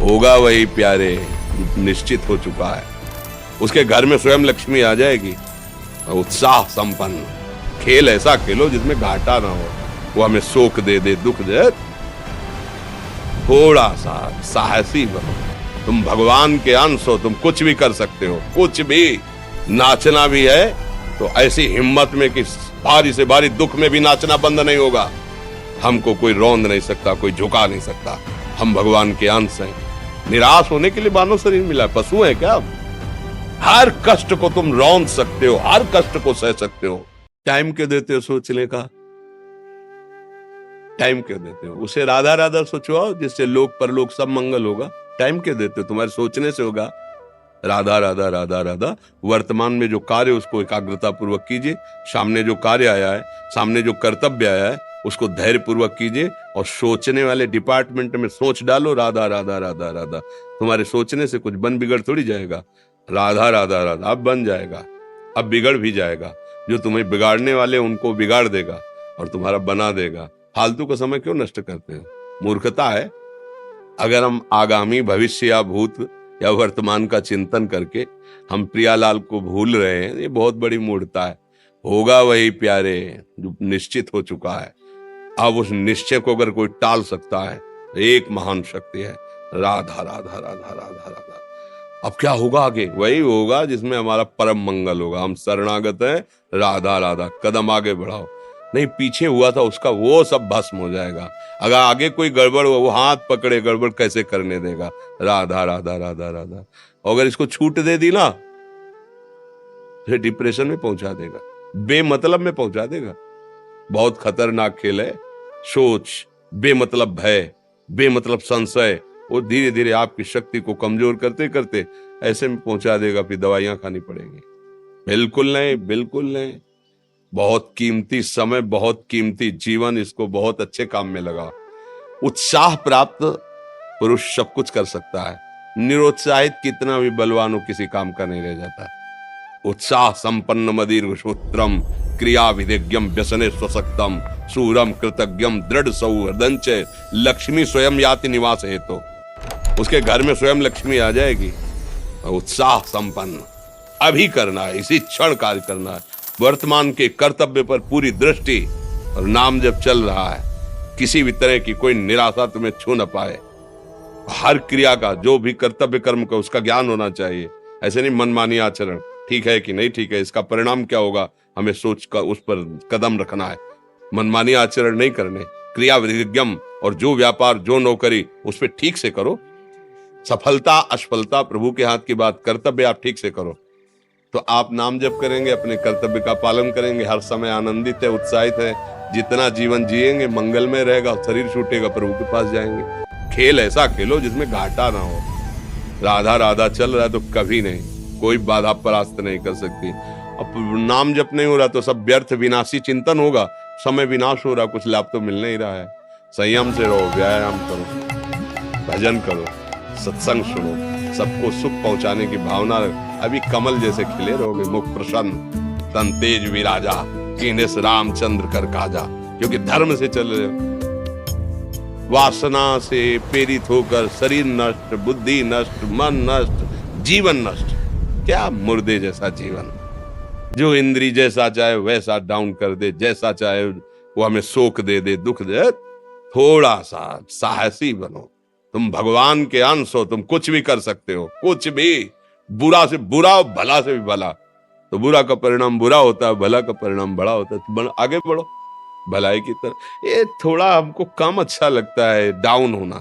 होगा वही प्यारे निश्चित हो चुका है। उसके घर में स्वयं लक्ष्मी आ जाएगी। उत्साह संपन्न खेल ऐसा खेलो जिसमें घाटा ना हो। वो हमें शोक दे दे, दुख दे, थोड़ा सा साहसी बनो। तुम भगवान के अंश हो, तुम कुछ भी कर सकते हो, कुछ भी। नाचना भी है तो ऐसी हिम्मत में कि भारी से भारी दुख में भी नाचना बंद नहीं होगा। हमको कोई रौंद नहीं सकता, कोई झुका नहीं सकता। हम भगवान के अंश हैं। निराश होने के लिए मानव शरीर मिला, पशु है क्या? हर कष्ट को तुम रौंद सकते हो, हर कष्ट को सह सकते हो। टाइम क्यों देते हो सोचने का? टाइम क्यों देते हो? उसे राधा राधा सोचवाओ जिससे लोक परलोक सब मंगल होगा। टाइम क्यों देते हो? तुम्हारे सोचने से होगा। राधा राधा राधा राधा। वर्तमान में जो कार्य उसको एकाग्रता पूर्वक कीजिए। सामने जो कार्य आया है, सामने जो कर्तव्य आया है, उसको धैर्य पूर्वक कीजिए। और सोचने वाले डिपार्टमेंट में सोच डालो राधा राधा राधा राधा। तुम्हारे सोचने से कुछ बन बिगड़ थोड़ी जाएगा। राधा राधा राधा अब बन जाएगा, अब बिगड़ भी जाएगा। जो तुम्हें बिगाड़ने वाले उनको बिगाड़ देगा और तुम्हारा बना देगा। फालतू का समय क्यों नष्ट करते हो? मूर्खता है। अगर हम आगामी भविष्य या भूत या वर्तमान का चिंतन करके हम प्रियालाल को भूल रहे हैं, ये बहुत बड़ी मूर्खता है। होगा वही प्यारे जो निश्चित हो चुका है। अब उस निश्चय को अगर कोई टाल सकता है, एक महान शक्ति है। राधा राधा राधा राधा राधा। अब क्या होगा आगे? वही होगा जिसमें हमारा परम मंगल होगा। हम शरणागत हैं, राधा राधा। कदम आगे बढ़ाओ। नहीं, पीछे हुआ था उसका वो सब भस्म हो जाएगा। अगर आगे कोई गड़बड़ हुआ, वो हाथ पकड़े गड़बड़ कैसे करने देगा? राधा राधा राधा राधा। और अगर इसको छूट दे दी ना, फिर डिप्रेशन में पहुंचा देगा, बेमतलब में पहुंचा देगा। बहुत खतरनाक खेल है। सोच, बेमतलब भय, बेमतलब संशय, वो धीरे धीरे आपकी शक्ति को कमजोर करते करते ऐसे में पहुंचा देगा, फिर दवाइयां खानी पड़ेंगी। बिल्कुल नहीं, बिल्कुल नहीं। बहुत कीमती समय, बहुत कीमती जीवन, इसको बहुत अच्छे काम में लगा। उत्साह प्राप्त पुरुष सब कुछ कर सकता है। निरुत्साहित कितना भी बलवान हो, किसी काम का नहीं रह जाता। उत्साह संपन्न मदीर्घ सूत्रम क्रिया विधिज्ञम व्यसने स्वसक्तम सूरम कृतज्ञम दृढ़ सौहृदंच लक्ष्मी स्वयं याति निवास हेतु। उसके घर में स्वयं लक्ष्मी आ जाएगी। उत्साह संपन्न अभी करना है, इसी क्षण कार्य करना है। वर्तमान के कर्तव्य पर पूरी दृष्टि और नाम जब चल रहा है, किसी भी तरह की कोई निराशा तुम्हें छू न पाए। हर क्रिया का, जो भी कर्तव्य कर्म का, उसका ज्ञान होना चाहिए। ऐसे नहीं मनमानी आचरण, ठीक है कि नहीं ठीक है, इसका परिणाम क्या होगा, हमें सोच का उस पर कदम रखना है। मनमानी आचरण नहीं करने। क्रिया विधिज्ञम, और जो व्यापार जो नौकरी उस पर ठीक से करो। सफलता असफलता प्रभु के हाथ की बात, कर्तव्य आप ठीक से करो तो आप नाम जप करेंगे, अपने कर्तव्य का पालन करेंगे, हर समय आनंदित है, उत्साहित है। जितना जीवन जिएंगे मंगलमय रहेगा। शरीर छूटेगा, प्रभु के पास जाएंगे। खेल ऐसा खेलो जिसमें घाटा ना हो। राधा राधा चल रहा है तो कभी नहीं, कोई बाधा परास्त नहीं कर सकती। अब नाम जप नहीं हो रहा तो सब व्यर्थ विनाशी चिंतन होगा। समय विनाश हो रहा, कुछ लाभ तो मिल नहीं रहा है। संयम से रहो, व्यायाम करो, भजन करो, सत्संग सुनो, सबको सुख पहुंचाने की भावना। अभी कमल जैसे खिले रहोगे, मुख प्रसन्न, तन तेज विराजा, कीनेस रामचंद्र कर काजा। क्योंकि धर्म से चल रहे हो। वासना से प्रेरित होकर शरीर नष्ट, बुद्धि नष्ट, मन नष्ट, जीवन नष्ट। क्या मुर्दे जैसा जीवन, जो इंद्री जैसा चाहे वैसा डाउन कर दे, जैसा चाहे वो हमें शोक दे दे, दुख दे। थोड़ा सा साहसी बनो। तुम भगवान के अंश हो, तुम कुछ भी कर सकते हो, कुछ भी। बुरा से बुरा, भला से भी भला। तो बुरा का परिणाम बुरा होता है, भला का परिणाम बड़ा होता है। तो आगे बढ़ो भलाई की तरफ। ये थोड़ा हमको कम अच्छा लगता है डाउन होना।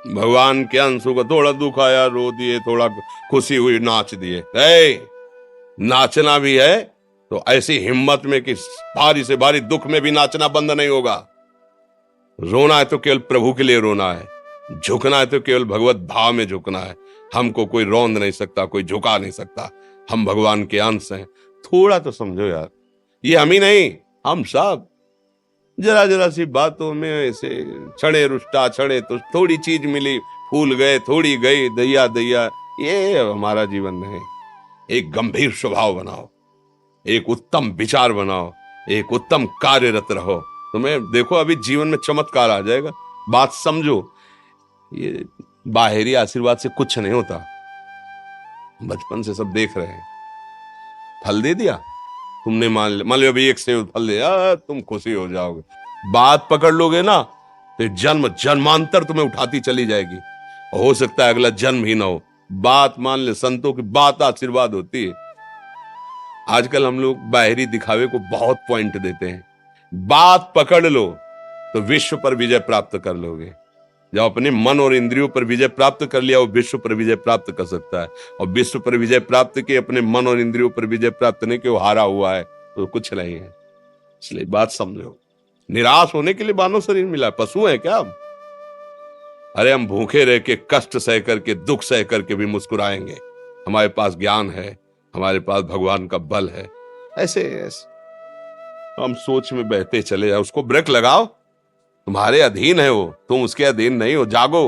भगवान के अंश को थोड़ा दुख आया रो दिए, थोड़ा खुशी हुई नाच दिए। नाचना भी है तो ऐसी हिम्मत में कि भारी से भारी दुख में भी नाचना बंद नहीं होगा। रोना है तो केवल प्रभु के लिए रोना है, झुकना है तो केवल भगवत भाव में झुकना है। हमको कोई रौंद नहीं सकता, कोई झुका नहीं सकता। हम भगवान के अंश हैं। थोड़ा तो समझो यार, ये हम ही नहीं, हम सब जरा जरा सी बातों में ऐसे छड़े रुष्टा छड़े तो थोड़ी चीज मिली, फूल गए, थोड़ी गई, दैया दैया। ये हमारा जीवन नहीं। एक गंभीर स्वभाव बनाओ, एक उत्तम विचार बनाओ, एक उत्तम कार्यरत रहो। तुम्हें देखो अभी जीवन में चमत्कार आ जाएगा। बात समझो। ये बाहरी आशीर्वाद से कुछ नहीं होता। बचपन से सब देख रहे हैं। फल दे दिया तुमने, मान लो अभी एक सेब फल दिया, तुम खुशी हो जाओगे। बात पकड़ लोगे ना तो जन्म जन्मांतर तुम्हें उठाती चली जाएगी, और हो सकता है अगला जन्म ही ना हो। बात मान ले, संतों की बात आशीर्वाद होती है। आजकल हम लोग बाहरी दिखावे को बहुत पॉइंट देते हैं। बात पकड़ लो तो विश्व पर विजय प्राप्त कर लोगे। जब अपने मन और इंद्रियों पर विजय प्राप्त कर लिया, वो विश्व पर विजय प्राप्त कर सकता है। और विश्व पर विजय प्राप्त किए, अपने मन और इंद्रियों पर विजय प्राप्त नहीं कि वो हारा हुआ है तो कुछ नहीं है। इसलिए बात समझो, निराश होने के लिए मानव शरीर मिला, पशु है क्या हम? अरे हम भूखे रह के, कष्ट सह करके, दुख सह करके भी मुस्कुराएंगे। हमारे पास ज्ञान है, हमारे पास भगवान का बल है। ऐसे हम सोच में बहते चले जाओ, उसको ब्रेक लगाओ। तुम्हारे अधीन है वो, तुम उसके अधीन नहीं हो। जागो,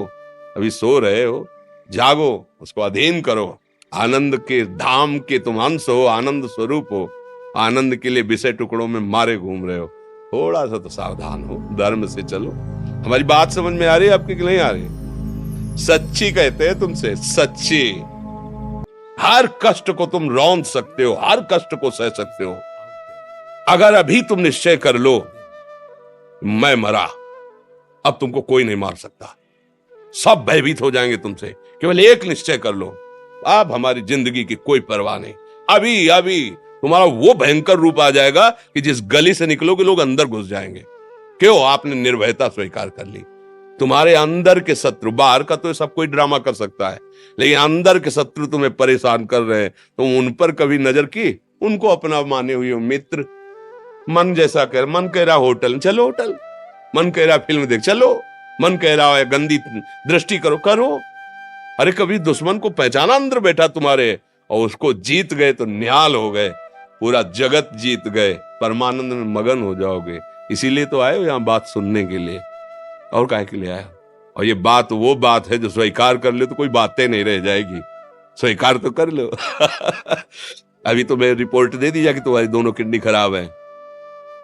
अभी सो रहे हो, जागो, उसको अधीन करो। आनंद के धाम के तुम अंश हो, आनंद स्वरूप हो। आनंद के लिए विषय टुकड़ों में मारे घूम रहे हो। थोड़ा सा तो सावधान हो, धर्म से चलो। हमारी बात समझ में आ रही है आपकी कि नहीं आ रही? सच्ची कहते हैं तुमसे, सच्ची। हर कष्ट को तुम रौंद सकते हो, हर कष्ट को सह सकते हो, अगर अभी तुम निश्चय कर लो मैं मरा, अब तुमको कोई नहीं मार सकता। सब भयभीत हो जाएंगे तुमसे। केवल एक निश्चय कर लो, अब हमारी जिंदगी की कोई परवाह नहीं। अभी अभी तुम्हारा वो भयंकर रूप आ जाएगा कि जिस गली से निकलोगे लोग अंदर घुस जाएंगे। क्यों? आपने निर्भयता स्वीकार कर ली। तुम्हारे अंदर के शत्रु, बाहर का तो सब कोई ड्रामा कर सकता है, लेकिन अंदर के शत्रु तुम्हें परेशान कर रहे हैं, तुम उन पर कभी नजर की? उनको अपना माने हुए हो मित्र। मन जैसा कर, मन कह रहा होटल चलो होटल, मन कह रहा फिल्म देख चलो, मन कह रहा है गंदी दृष्टि करो करो। अरे कभी दुश्मन को पहचाना अंदर बैठा तुम्हारे, और उसको जीत गए तो निहाल हो गए, पूरा जगत जीत गए, परमानंद में मगन हो जाओगे। इसीलिए तो आए हो यहाँ बात सुनने के लिए, और काहे के लिए आए? और ये बात वो बात है जो स्वीकार कर ले तो कोई बातें नहीं रह जाएगी। स्वीकार तो कर लो। अभी तो मैं रिपोर्ट दे दी जा कि तुम्हारी दोनों किडनी खराब है,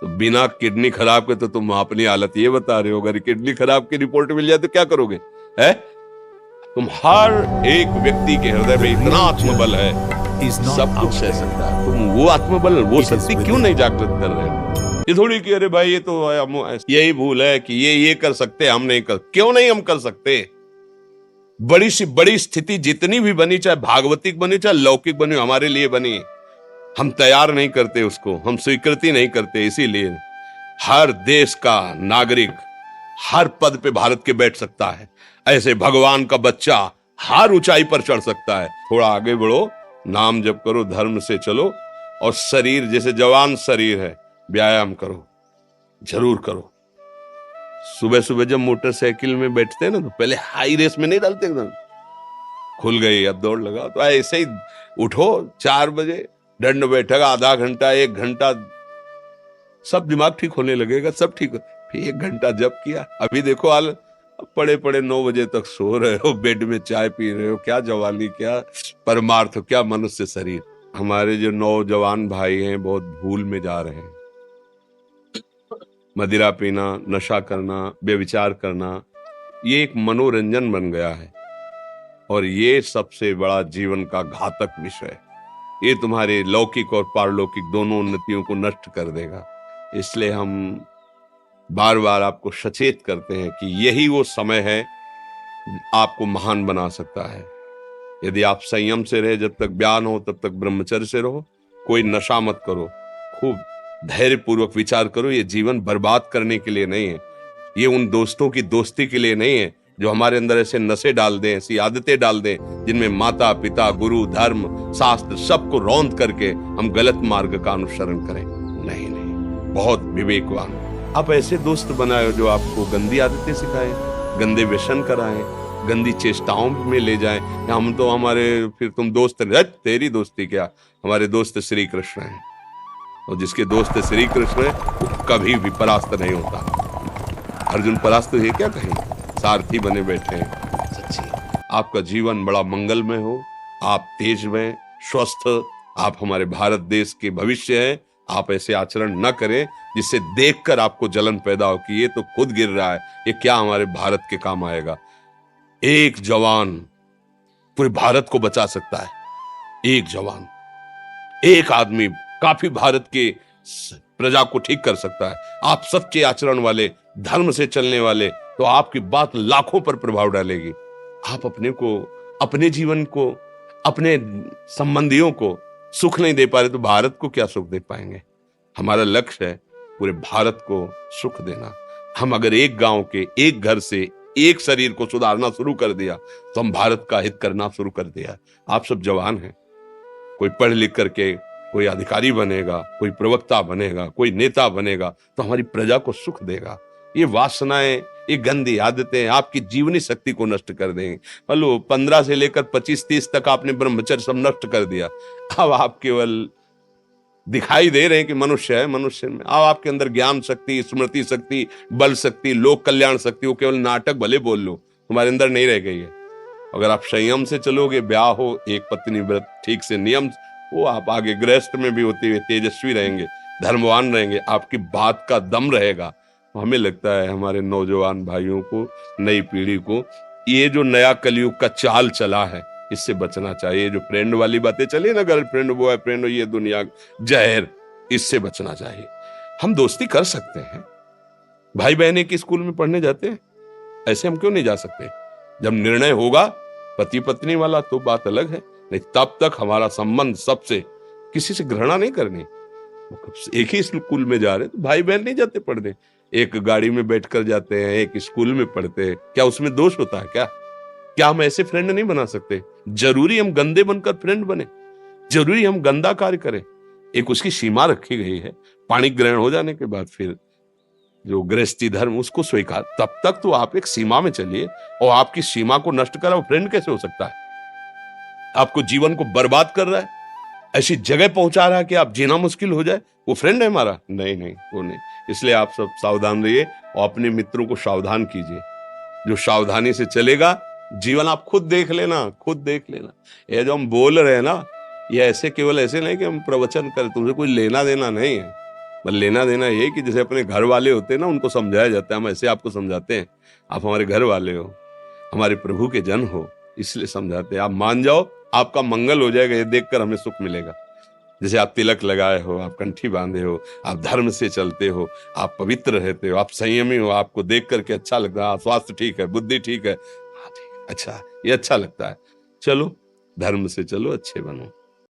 तो बिना किडनी खराब के तो तुम अपनी हालत ये बता रहे हो। अगर किडनी खराब की रिपोर्ट मिल जाए तो क्या करोगे? है तुम हर एक व्यक्ति के हृदय में इतना आत्मबल है, सब कुछ सह सकता है। तुम वो आत्मबल, वो शक्ति क्यों नहीं जागृत कर रहे हो? ये थोड़ी कि अरे भाई ये तो यही भूल है कि ये कर सकते, हम नहीं कर। क्यों नहीं हम कर सकते? बड़ी सी बड़ी स्थिति जितनी भी बनी, चाहे भागवतिक बनी चाहे लौकिक बनी, हमारे लिए बनी, हम तैयार नहीं करते उसको, हम स्वीकृति नहीं करते। इसीलिए हर देश का नागरिक हर पद पे भारत के बैठ सकता है, ऐसे भगवान का बच्चा हर ऊंचाई पर चढ़ सकता है। थोड़ा आगे बढ़ो, नाम जप करो, धर्म से चलो, और शरीर जैसे जवान शरीर है, व्यायाम करो, जरूर करो। सुबह सुबह जब मोटरसाइकिल में बैठते हैं ना, तो पहले हाई रेस में नहीं डालते, एकदम खुल गई अब दौड़ लगा, तो ऐसे ही उठो 4 बजे, दंड बैठक आधा घंटा 1 घंटा, सब दिमाग ठीक होने लगेगा, सब ठीक। फिर 1 घंटा जप किया। अभी देखो हाल, पड़े पड़े 9 बजे तक सो रहे हो, बेड में चाय पी रहे हो। क्या जवानी, क्या परमार्थ, क्या मनुष्य शरीर। हमारे जो नौजवान भाई हैं बहुत भूल में जा रहे हैं। मदिरा पीना, नशा करना, व्यभिचार करना, ये एक मनोरंजन बन गया है, और ये सबसे बड़ा जीवन का घातक विषय है। ये तुम्हारे लौकिक और पारलौकिक दोनों उन्नतियों को नष्ट कर देगा। इसलिए हम बार बार आपको सचेत करते हैं कि यही वो समय है आपको महान बना सकता है। यदि आप संयम से रहे, जब तक ज्ञान हो तब तक ब्रह्मचर्य से रहो, कोई नशा मत करो, खूब धैर्य पूर्वक विचार करो। ये जीवन बर्बाद करने के लिए नहीं है, ये उन दोस्तों की दोस्ती के लिए नहीं है जो हमारे अंदर ऐसे नशे डाल दें, ऐसी आदतें डाल दें जिनमें माता पिता, गुरु, धर्म, शास्त्र सबको रौंद करके हम गलत मार्ग का अनुसरण करें। नहीं नहीं, बहुत विवेकवान आप ऐसे दोस्त बनाए जो आपको गंदी आदतें सिखाएं, गंदे व्यसन कराएं, गंदी चेष्टाओं में ले जाएं। हम तो हमारे, फिर तुम दोस्त, तेरी दोस्ती क्या, हमारे दोस्त श्री कृष्ण हैं, और जिसके दोस्त श्री कृष्ण है वो कभी भी परास्त नहीं होता। अर्जुन परास्त है क्या? कहीं सारथी बने बैठे हैं। सच्ची आपका जीवन बड़ा मंगलमय हो, आप तेज में स्वस्थ, आप हमारे भारत देश के भविष्य हैं। आप ऐसे आचरण न करें जिससे देखकर आपको जलन पैदा हो कि ये तो खुद गिर रहा है, ये क्या हमारे भारत के काम आएगा। एक जवान पूरे भारत को बचा सकता है। एक जवान, एक आदमी काफी भारत के प्रजा को ठीक कर सकता है। आप सच्चे आचरण वाले, धर्म से चलने वाले, तो आपकी बात लाखों पर प्रभाव डालेगी। आप अपने को, अपने जीवन को, अपने संबंधियों को सुख नहीं दे पा रहे तो भारत को क्या सुख दे पाएंगे। हमारा लक्ष्य है पूरे भारत को सुख देना। हम अगर एक गांव के, एक घर से, एक शरीर को सुधारना शुरू कर दिया तो हम भारत का हित करना शुरू कर दिया। आप सब जवान हैं, कोई पढ़ लिख करके कोई अधिकारी बनेगा, कोई प्रवक्ता बनेगा, कोई नेता बनेगा तो हमारी प्रजा को सुख देगा। ये वासनाएं, ये गंदी आदतें आपकी जीवनी शक्ति को नष्ट कर देंगे। लो 15 से लेकर 25-30 तक आपने ब्रह्मचर्य सब नष्ट कर दिया। अब आप केवल दिखाई दे रहे हैं कि मनुष्य है, मनुष्य में अब आपके अंदर ज्ञान शक्ति, स्मृति शक्ति, बल शक्ति, लोक कल्याण शक्ति, वो केवल नाटक भले बोल लो, तुम्हारे अंदर नहीं रह गई है। अगर आप संयम से चलोगे, ब्याह हो, एक पत्नी व्रत ठीक से नियम, वो आप आगे गृहस्थ में भी होते हुए तेजस्वी रहेंगे, धर्मवान रहेंगे, आपकी बात का दम रहेगा। हमें लगता है हमारे नौजवान भाइयों को, नई पीढ़ी को, ये जो नया कलयुग का चाल चला है इससे बचना चाहिए। जो फ्रेंड वाली बातें चली ना, गर्लफ्रेंड, बॉयफ्रेंड, ये दुनिया जहर, इससे बचना चाहिए। हम दोस्ती कर सकते हैं, भाई बहन एक स्कूल में पढ़ने जाते हैं, ऐसे हम क्यों नहीं जा सकते? जब निर्णय होगा पति पत्नी वाला तो बात अलग है, नहीं तब तक हमारा संबंध सबसे, किसी से घृणा नहीं करनी। एक ही स्कूल में जा रहे तो भाई बहन नहीं जाते पढ़ने, एक गाड़ी में बैठकर जाते हैं, एक स्कूल में पढ़ते हैं, क्या उसमें दोष होता है? क्या हम ऐसे फ्रेंड नहीं बना सकते? जरूरी हम गंदे बनकर फ्रेंड बने? जरूरी हम गंदा कार्य करें? एक उसकी सीमा रखी गई है। पाणी ग्रहण हो जाने के बाद फिर जो गृहस्थी धर्म उसको स्वीकार, तब तक तो आप एक सीमा में चलिए, और आपकी सीमा को नष्ट करा वो फ्रेंड कैसे हो सकता है? आपको जीवन को बर्बाद कर रहा है, ऐसी जगह पहुंचा रहा है कि आप जीना मुश्किल हो जाए, वो फ्रेंड है हमारा? नहीं नहीं, वो नहीं। इसलिए आप सब सावधान रहिए और अपने मित्रों को सावधान कीजिए। जो सावधानी से चलेगा, जीवन आप खुद देख लेना, खुद देख लेना। ये जो हम बोल रहे हैं ना, ये ऐसे केवल ऐसे नहीं कि हम प्रवचन करें, तुमसे कोई लेना देना नहीं है। बस लेना देना ये कि जैसे अपने घर वाले होते हैं ना, उनको समझाया जाता है, हम ऐसे आपको समझाते हैं। आप हमारे घर वाले हो, हमारे प्रभु के जन हो, इसलिए समझाते हैं। आप मान जाओ, आपका मंगल हो जाएगा, ये देखकर हमें सुख मिलेगा। जैसे आप तिलक लगाए हो, आप कंठी बांधे हो, आप धर्म से चलते हो, आप पवित्र रहते हो, आप संयमी हो, आपको देख करके अच्छा लगता है, स्वास्थ्य ठीक है, बुद्धि ठीक है, हाँ ठीक है, अच्छा, ये अच्छा लगता है। चलो धर्म से चलो, अच्छे बनो।